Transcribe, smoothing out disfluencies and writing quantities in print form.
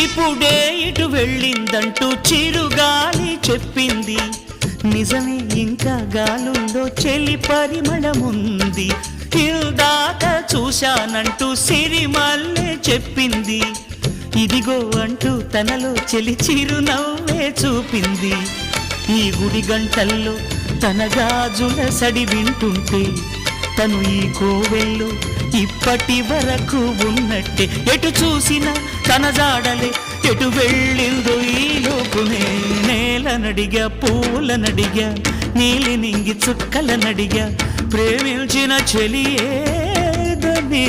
ఇప్పుడే ఇటు వెళ్ళిందంటూ చిరుగాలి చెప్పింది. నిజమే, ఇంకా గాలుల్లో చెలి పరిమళముంది. ఇందాక చూశానంటూ సిరిమల్లె చెప్పింది. ఇదిగో అంటూ తనలో చెలి చిరునవ్వే చూపింది. ఈ గుడి గంటల్లో తన గాజుల సడి వింటుంటే తను ఈ కోవెల్లో ఇప్పటి వరకు ఉన్నట్టే. ఎటు చూసినా తన జాడలే, ఎటు వెళ్ళిందో ఈ లోపునే. నేలనడిగా, పూలనడిగా, నీలి నింగి చుక్కలనడిగా, ప్రేమించిన చెలియేదని.